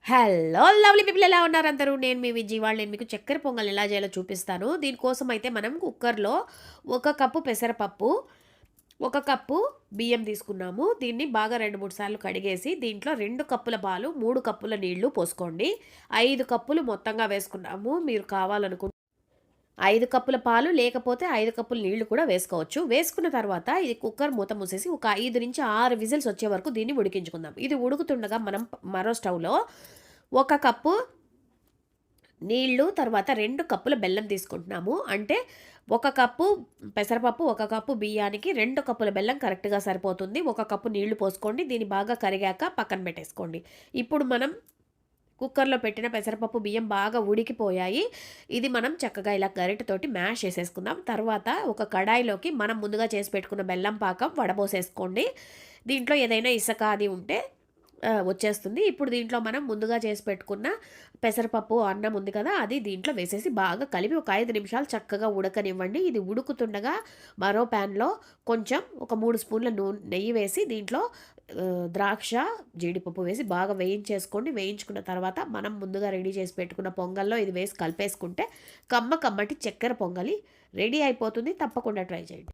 Hello lovely people, ఎలా ఉన్నారు అందరూ? నేను మీ విజ్జి. వాళ్ళు నేను మీకు చక్కెర పొంగల్ ఎలా చేయాలో చూపిస్తాను. దీనికోసం అయితే మనం కుక్కర్లో 1 కప్పు పెసరపప్పు, 1 కప్పు బియ్యం తీసుకున్నాము. దీన్ని బాగా 2, 3 సార్లు కడిగేసి దీంట్లో 2 కప్పుల పాలు, 3 కప్పుల నీళ్లు పోసుకోండి. 5 కప్పులు మొత్తంగా వేసుకున్నాము. మీరు కావాలనుకుంటే 5 కప్పుల పాలు లేకపోతే 5 కప్పుల నీళ్లు కూడా వేసుకోవచ్చు. వేసుకున్న తర్వాత ఇది కుక్కర్ మూత మూసేసి ఒక 5-6 విజిల్స్ వచ్చే వరకు దీన్ని ఉడికించుకుందాం. ఇది ఉడుకుతుండగా మనం మరో స్టవ్‌లో 1 కప్పు నీళ్లు, తర్వాత 2 కప్పుల బెల్లం తీసుకుంటున్నాము. అంటే 1 కప్పు పెసరపప్పు, 1 కప్పు బియ్యానికి 2 కప్పుల బెల్లం కరెక్ట్‌గా సరిపోతుంది. 1 కప్పు నీళ్లు పోసుకోండి. దీన్ని బాగా కరిగాక పక్కన పెట్టేసుకోండి. ఇప్పుడు మనం కుక్కర్‌లో పెట్టిన పెసరపప్పు, బియ్యం బాగా ఉడికిపోయాయి. ఇది మనం చక్కగా ఇలా గరిటెతోటి మ్యాష్ చేసేసుకుందాం. తర్వాత ఒక కడాయిలోకి మనం ముందుగా చేసి పెట్టుకున్న బెల్లం పాకం వడబోసేసుకోండి. దీంట్లో ఏదైనా ఇసక అది ఉంటే వచ్చేస్తుంది. ఇప్పుడు దీంట్లో మనం ముందుగా చేసి పెట్టుకున్న పెసరపప్పు, అన్నం ఉంది కదా! అది దీంట్లో వేసేసి బాగా కలిపి ఒక 5 నిమిషాలు చక్కగా ఉడకనివ్వండి. ఇది ఉడుకుతుండగా మరో ప్యాన్‌లో కొంచెం ఒక 3 స్పూన్ల నెయ్యి వేసి దీంట్లో ద్రాక్ష, జీడిపప్పు వేసి బాగా వేయించేసుకోండి. వేయించుకున్న తర్వాత మనం ముందుగా రెడీ చేసి పెట్టుకున్న పొంగల్లో ఇది వేసి కలిపేసుకుంటే కమ్మటి చక్కెర పొంగలి రెడీ అయిపోతుంది. తప్పకుండా ట్రై చేయండి.